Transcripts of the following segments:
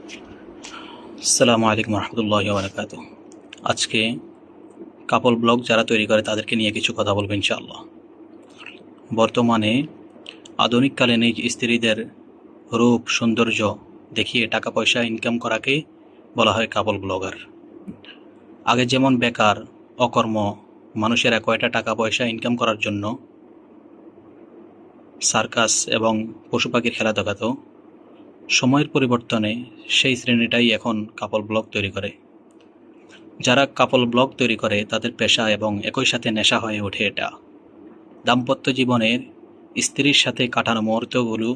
আসসালামু আলাইকুম রহমতুল্লাহি ওয়া বারাকাতুহু। আজকে কাপল ব্লগ যারা তৈরি করে তাদেরকে নিয়ে কিছু কথা বলবো ইনশাআল্লাহ। বর্তমানে আধুনিককালে নিজ স্ত্রীদের রূপ সৌন্দর্য দেখিয়ে টাকা পয়সা ইনকাম করাকে বলা হয় কাপল ব্লগার। আগে যেমন বেকার অকর্ম মানুষেরা কয়টা টাকা পয়সা ইনকাম করার জন্য সার্কাস এবং পশু পাখির খেলা দেখাতো, সময়ের পরিবর্তনে সেই শ্রেণীটাই এখন কাপল ব্লগ তৈরি করে। যারা কাপল ব্লগ তৈরি করে তাদের পেশা এবং একই সাথে নেশা হয়ে ওঠে এটা। দাম্পত্য জীবনের স্ত্রীর সাথে কাটানো মুহূর্তগুলো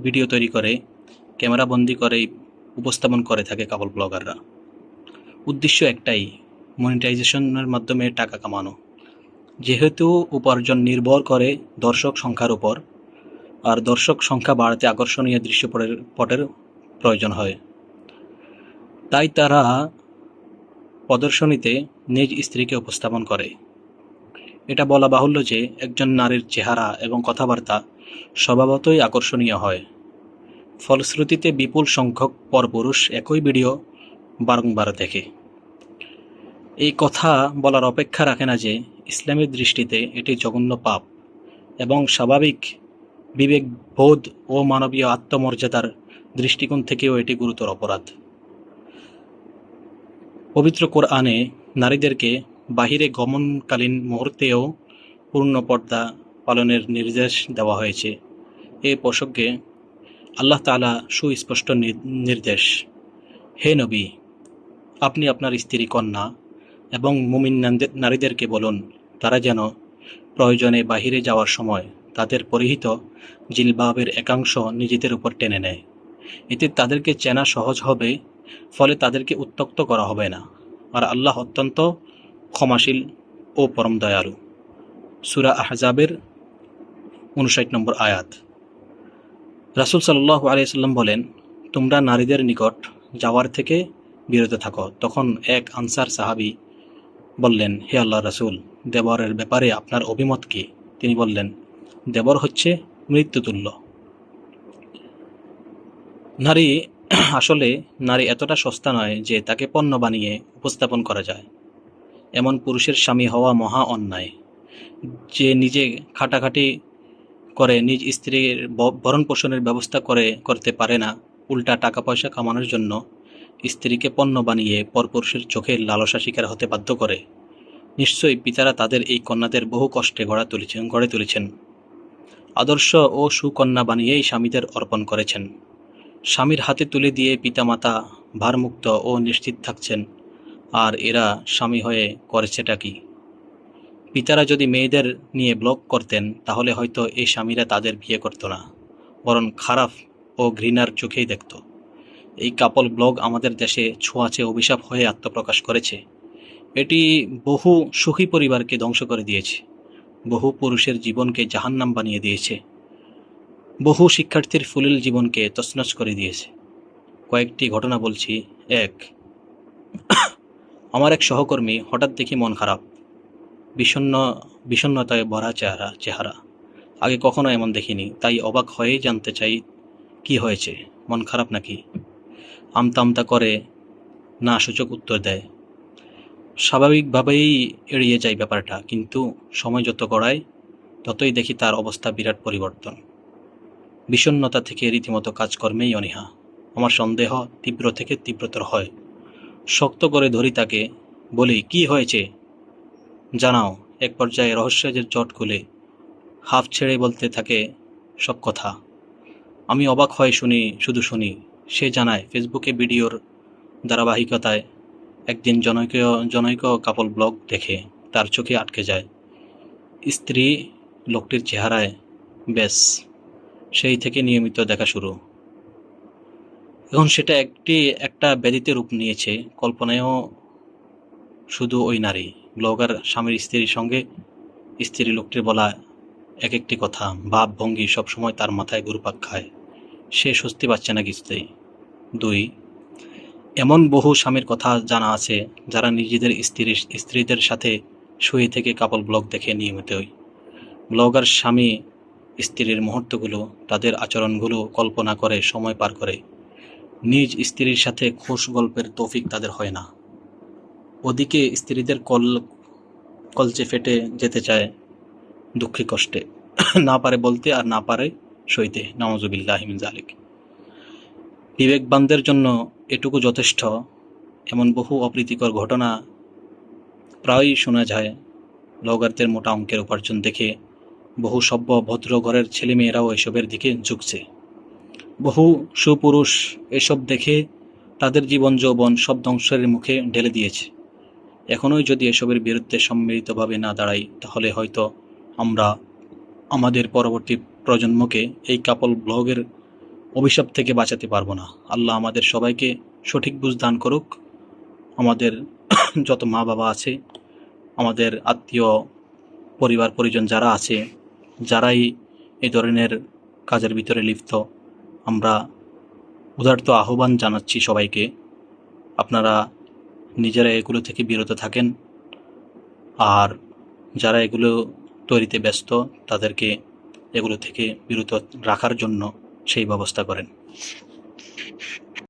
ভিডিও তৈরি করে ক্যামেরাবন্দি করে উপস্থাপন করে থাকে কাপল ব্লগাররা। উদ্দেশ্য একটাই, মনিটাইজেশনের মাধ্যমে টাকা কামানো। যেহেতু উপার্জন নির্ভর করে দর্শক সংখ্যার উপর, আর দর্শক সংখ্যা বাড়াতে আকর্ষণীয় দৃশ্যপটের প্রয়োজন হয়, তাই তারা প্রদর্শনীতে নিজ স্ত্রীকে উপস্থাপন করে। এটা বলা বাহুল্য যে একজন নারীর চেহারা এবং কথাবার্তা স্বভাবতই আকর্ষণীয় হয়। ফলশ্রুতিতে বিপুল সংখ্যক পরপুরুষ একই ভিডিও বারংবার দেখে। এই কথা বলার অপেক্ষা রাখে না যে ইসলামের দৃষ্টিতে এটি জঘন্য পাপ এবং স্বাভাবিক বিবেকবোধ ও মানবীয় আত্মমর্যাদার দৃষ্টিকোণ থেকেও এটি গুরুতর অপরাধ। পবিত্র কোরআনে নারীদেরকে বাহিরে গমনকালীন মুহূর্তেও পূর্ণ পর্দা পালনের নির্দেশ দেওয়া হয়েছে। এই প্রসঙ্গে আল্লাহ তাআলা সুস্পষ্ট নির্দেশ, হে নবী, আপনি আপনার স্ত্রী, কন্যা এবং মুমিন নারীদেরকে বলুন তারা যেন প্রয়োজনে বাহিরে যাওয়ার সময় তাদের পরিহিত জিলবাবের একাংশ নিজেদের উপর টেনে নেয়। এতে তাদেরকে চেনা সহজ হবে, ফলে তাদেরকে উত্ত্যক্ত করা হবে না। আর আল্লাহ অত্যন্ত ক্ষমাশীল ও পরম দয়ালু। সূরা আহজাবের 59 নম্বর আয়াত। রাসূল সাল্লাল্লাহু আলাইহি সাল্লাম বলেন, তোমরা নারীদের নিকট যাওয়ার থেকে বিরত থাকো। তখন এক আনসার সাহাবী বললেন, হে আল্লাহর রাসূল, দেবরের ব্যাপারে আপনার অভিমত কি? তিনি বললেন, দেবর হচ্ছে মৃত্যুতুল্য। নারী এতটা সস্তা নয় যে তাকে পণ্য বানিয়ে উপস্থাপন করা যায়। এমন পুরুষের স্বামী হওয়া মহা অন্যায়। যে নিজে খাটাখাটি করে নিজ স্ত্রীর ভরণ পোষণের ব্যবস্থা করতে পারে না, উল্টা টাকা পয়সা কামানোর জন্য স্ত্রীকে পণ্য বানিয়ে পরপুরুষের চোখের লালসা শিকার হতে বাধ্য করে, নিশ্চয়ই পিতারা তাদের এই কন্যাদের বহু কষ্টে গড়ে তুলেছেন। আদর্শ ও সুকন্যা বানিয়েই স্বামীদের অর্পণ করেছেন। স্বামীর হাতে তুলে দিয়ে পিতামাতা ভারমুক্ত ও নিশ্চিত থাকছেন, আর এরা স্বামী হয়ে করেছেটা কি? পিতারা যদি মেয়েদের নিয়ে ব্লগ করতেন তাহলে হয়তো এই স্বামীরা তাদের বিয়ে করত না, বরং খারাপ ও ঘৃণার চোখেই দেখত। এই কাপল ব্লগ আমাদের দেশে ছোঁয়াচে অভিশাপ হয়ে আত্মপ্রকাশ করেছে। এটি বহু সুখী পরিবারকে ধ্বংস করে দিয়েছে, বহু পুরুষের জীবনকে জাহান্নাম বানিয়ে দিয়েছে, বহু শিক্ষার্থীর ফুলিল জীবনকে তছনছ করে দিয়েছে। কয়েকটি ঘটনা বলছি। আমার এক সহকর্মী হঠাৎ দেখি মন খারাপ, বিষণ্ণতায় ভরা চেহারা। আগে কখনো এমন দেখিনি, তাই অবাক হয়েই জানতে চাই কি হয়েছে, মন খারাপ নাকি? আমতা আমতা করে না সূচক উত্তর দেয়। স্বাভাবিকভাবেই এড়িয়ে যায় ব্যাপারটা, কিন্তু সময় যত গড়ায় ততই দেখি তার অবস্থা বিরাট পরিবর্তন। বিষণ্ণতা থেকে রীতিমতো কাজকর্মেই অনীহা। আমার সন্দেহ তীব্র থেকে তীব্রতর হয়। শক্ত করে ধরি তাকে, বলি, কি হয়েছে জানাও। এক পর্যায়ে রহস্যের জট খুলে হাফ ছেড়ে বলতে থাকে সব কথা। আমি অবাক হয়ে শুধু শুনি। সে জানায় ফেসবুকে ভিডিওর ধারাবাহিকতায় একদিন জনৈক কাপল ব্লগ দেখে তার চোখে আটকে যায় স্ত্রী লোকটির চেহারায়। ব্যাস, সেই থেকে নিয়মিত দেখা শুরু। এখন সেটা একটা ব্যাধিতে রূপ নিয়েছে। কল্পনায়ও শুধু ওই নারী ব্লগার স্বামীর স্ত্রীর সঙ্গে স্ত্রী লোকটির বলা এক একটি কথা, ভাব, ভঙ্গি সবসময় তার মাথায় ঘুরপাক খায়। সে স্বস্তি পাচ্ছে না কিছুতেই। 2, এমন বহু স্বামীর কথা জানা আছে যারা নিজেদের স্ত্রীদের সাথে শুয়ে থেকে কাপল ব্লগ দেখে নিয়মিতই। ব্লগার স্বামী স্ত্রীর মুহূর্তগুলো, তাদের আচরণগুলো কল্পনা করে সময় পার করে। নিজ স্ত্রীর সাথে খোশ গল্পের তৌফিক তাদের হয় না। ওদিকে স্ত্রীদের কলচে ফেটে যেতে চায় দুঃখে কষ্টে, না পারে বলতে আর না পারে সইতে। নাউজুবিল্লাহি মিন যালিক। বিবেকবানদের জন্য এটুকু যথেষ্ট। এমন বহু অপ্রীতিকর ঘটনা প্রায়ই শোনা যায়। লগারদের মোটা অঙ্কের উপার্জন দেখে বহু সভ্য ভদ্র ঘরের ছেলেমেয়েরাও এসবের দিকে ঝুঁকছে। বহু সুপুরুষ এসব দেখে তাদের জীবন যৌবন সব ধ্বংসের মুখে ঢেলে দিয়েছে। এখনোই যদি এসবের বিরুদ্ধে সম্মিলিতভাবে না দাঁড়াই, তাহলে হয়তো আমরা আমাদের পরবর্তী প্রজন্মকে এই কাপল ব্লগের অভিশাপ থেকে বাঁচাতে পারবো না। আল্লাহ আমাদের সবাইকে সঠিক বুঝ দান করুক। আমাদের যত মা বাবা আছে, আমাদের আত্মীয় পরিবার পরিজন যারা আছে, যারাই এই ধরনের কাজের ভিতরে লিপ্ত, আমরা উদারত আহ্বান জানাচ্ছি সবাইকে, আপনারা নিজেরা এগুলো থেকে বিরত থাকেন। আর যারা এগুলো তৈরিতে ব্যস্ত, তাদেরকে এগুলো থেকে বিরত রাখার জন্য সেই ব্যবস্থা করেন।